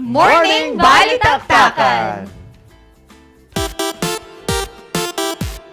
Morning Balitaktakan!